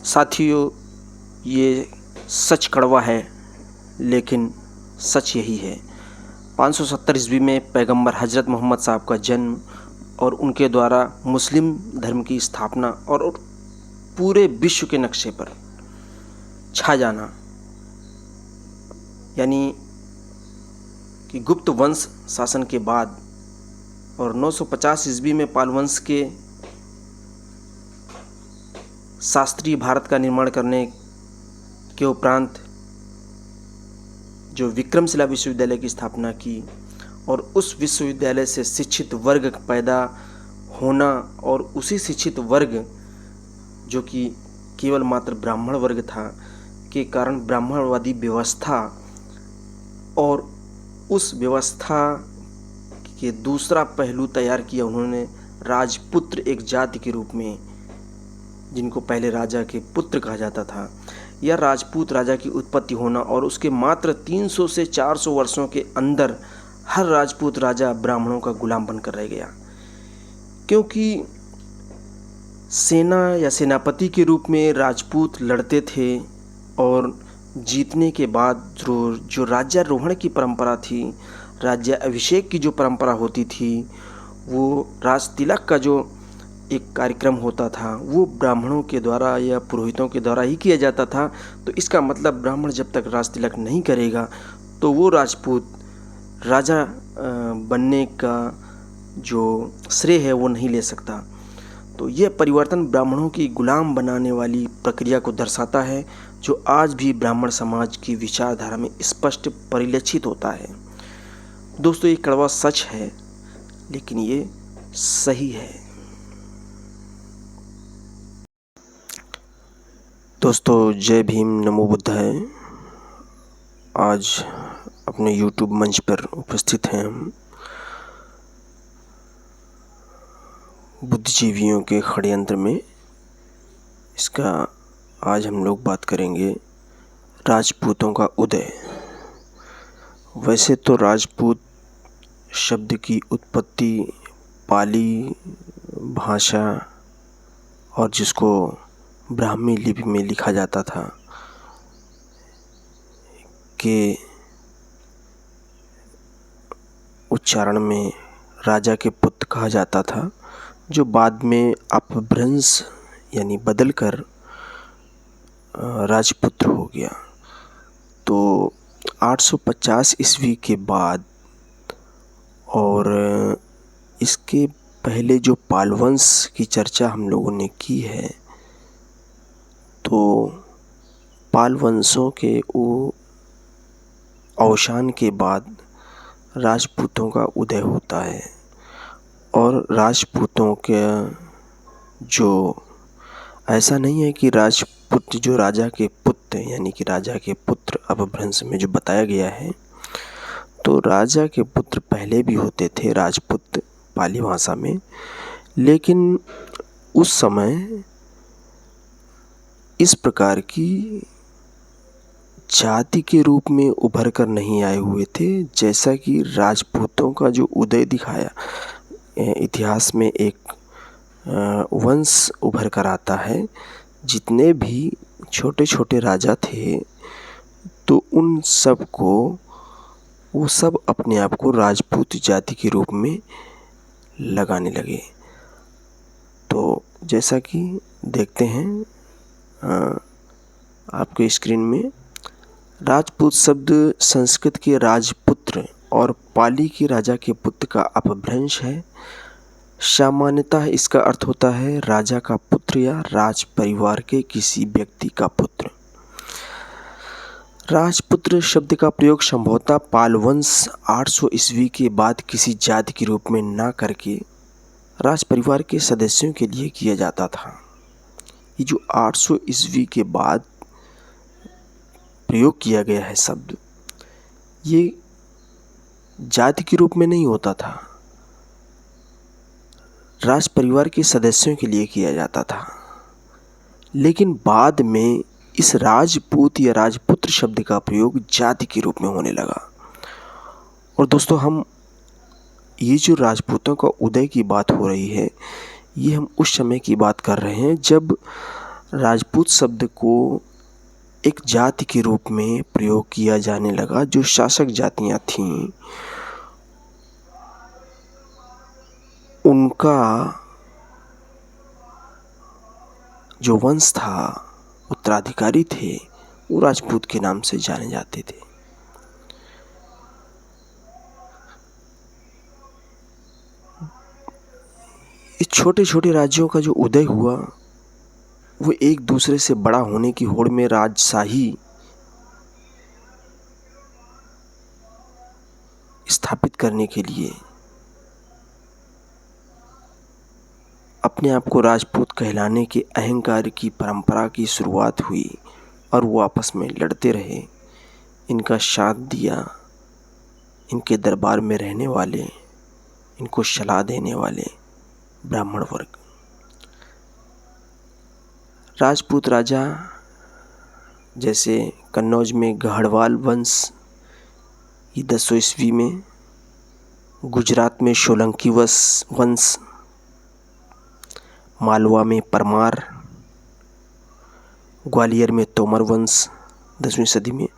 साथियों, ये सच कड़वा है लेकिन सच यही है। 570 ईस्वी में पैगंबर हज़रत मोहम्मद साहब का जन्म और उनके द्वारा मुस्लिम धर्म की स्थापना और पूरे विश्व के नक्शे पर छा जाना, यानी कि गुप्त वंश शासन के बाद और 950 ईस्वी में पाल वंश के शास्त्रीय भारत का निर्माण करने के उपरांत जो विक्रमशिला विश्वविद्यालय की स्थापना की और उस विश्वविद्यालय से शिक्षित वर्ग पैदा होना और उसी शिक्षित वर्ग जो कि केवल मात्र ब्राह्मण वर्ग था के कारण ब्राह्मणवादी व्यवस्था और उस व्यवस्था के दूसरा पहलू तैयार किया उन्होंने। राजपुत्र एक जाति के रूप में, जिनको पहले राजा के पुत्र कहा जाता था, या राजपूत राजा की उत्पत्ति होना और उसके मात्र 300 से 400 वर्षों के अंदर हर राजपूत राजा ब्राह्मणों का गुलाम बनकर रह गया, क्योंकि सेना या सेनापति के रूप में राजपूत लड़ते थे और जीतने के बाद जो राज्यारोहण की परंपरा थी, राज्य अभिषेक की जो परंपरा होती थी, वो राज तिलक का जो एक कार्यक्रम होता था वो ब्राह्मणों के द्वारा या पुरोहितों के द्वारा ही किया जाता था। तो इसका मतलब ब्राह्मण जब तक राज तिलक नहीं करेगा तो वो राजपूत राजा बनने का जो श्रेय है वो नहीं ले सकता। तो यह परिवर्तन ब्राह्मणों की गुलाम बनाने वाली प्रक्रिया को दर्शाता है, जो आज भी ब्राह्मण समाज की विचारधारा में स्पष्ट परिलक्षित होता है। दोस्तों, ये कड़वा सच है लेकिन ये सही है। दोस्तों, जय भीम, नमो बुद्धाय। आज अपने YouTube मंच पर उपस्थित हैं हम बुद्धिजीवियों के षड्यंत्र में। इसका आज हम लोग बात करेंगे राजपूतों का उदय। वैसे तो राजपूत शब्द की उत्पत्ति पाली भाषा और जिसको ब्राह्मी लिपि में लिखा जाता था के उच्चारण में राजा के पुत्र कहा जाता था, जो बाद में अपभ्रंश यानी बदलकर राजपुत्र हो गया। तो 850 ईस्वी के बाद और इसके पहले जो पाल वंश की चर्चा हम लोगों ने की है, तो पाल वंशों के वो अवसान के बाद राजपूतों का उदय होता है। और राजपूतों के जो ऐसा नहीं है कि राजपूत जो राजा के पुत्र यानी कि राजा के पुत्र अपभ्रंश में जो बताया गया है, तो राजा के पुत्र पहले भी होते थे राजपुत पाली भाषा में, लेकिन उस समय इस प्रकार की जाति के रूप में उभर कर नहीं आए हुए थे। जैसा कि राजपूतों का जो उदय दिखाया इतिहास में, एक वंश उभर कर आता है। जितने भी छोटे छोटे राजा थे तो उन सब को वो सब अपने आप को राजपूत जाति के रूप में लगाने लगे। तो जैसा कि देखते हैं आपके स्क्रीन में, राजपूत शब्द संस्कृत के राजपुत्र और पाली के राजा के पुत्र का अपभ्रंश है। सामान्यतः इसका अर्थ होता है राजा का पुत्र या राज परिवार के किसी व्यक्ति का पुत्र। राजपुत्र शब्द का प्रयोग संभवतः पाल वंश 800 ईस्वी के बाद किसी जाति के रूप में न करके राज परिवार के सदस्यों के लिए किया जाता था। ये जो 800 ईस्वी के बाद प्रयोग किया गया है शब्द, ये जाति के रूप में नहीं होता था, राज परिवार के सदस्यों के लिए किया जाता था। लेकिन बाद में इस राजपूत या राजपुत्र शब्द का प्रयोग जाति के रूप में होने लगा। और दोस्तों, हम ये जो राजपूतों का उदय की बात हो रही है, ये हम उस समय की बात कर रहे हैं जब राजपूत शब्द को एक जाति के रूप में प्रयोग किया जाने लगा। जो शासक जातियां थीं उनका जो वंश था, उत्तराधिकारी थे, वो राजपूत के नाम से जाने जाते थे। इस छोटे छोटे राज्यों का जो उदय हुआ वो एक दूसरे से बड़ा होने की होड़ में राजशाही स्थापित करने के लिए अपने आप को राजपूत कहलाने के अहंकार की परंपरा की शुरुआत हुई और वो आपस में लड़ते रहे। इनका साथ दिया इनके दरबार में रहने वाले, इनको सलाह देने वाले ब्राह्मण वर्ग। राजपूत राजा जैसे कन्नौज में गढ़वाल वंश, ये 1000 ईस्वी में, गुजरात में सोलंकी वंश, मालवा में परमार, ग्वालियर में तोमर वंश 10वीं सदी में,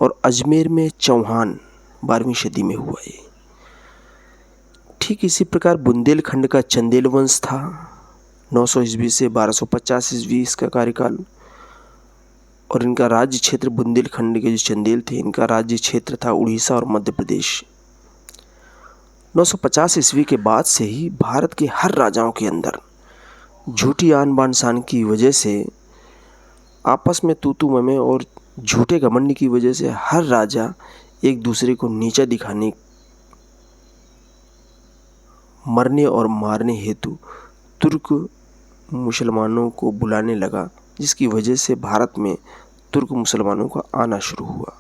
और अजमेर में चौहान 12वीं सदी में हुआ ये। ठीक इसी प्रकार बुंदेलखंड का चंदेल वंश था, 900 ईस्वी से 1250 ईस्वी इसका कार्यकाल। और इनका राज्य क्षेत्र, बुंदेलखंड के जो चंदेल थे, इनका राज्य क्षेत्र था उड़ीसा और मध्य प्रदेश। 950 ईस्वी के बाद से ही भारत के हर राजाओं के अंदर झूठी आन बान शान की वजह से, आपस में तू मैं और झूठे घमंड की वजह से हर राजा एक दूसरे को नीचा दिखाने, मरने और मारने हेतु तुर्क मुसलमानों को बुलाने लगा, जिसकी वजह से भारत में तुर्क मुसलमानों का आना शुरू हुआ।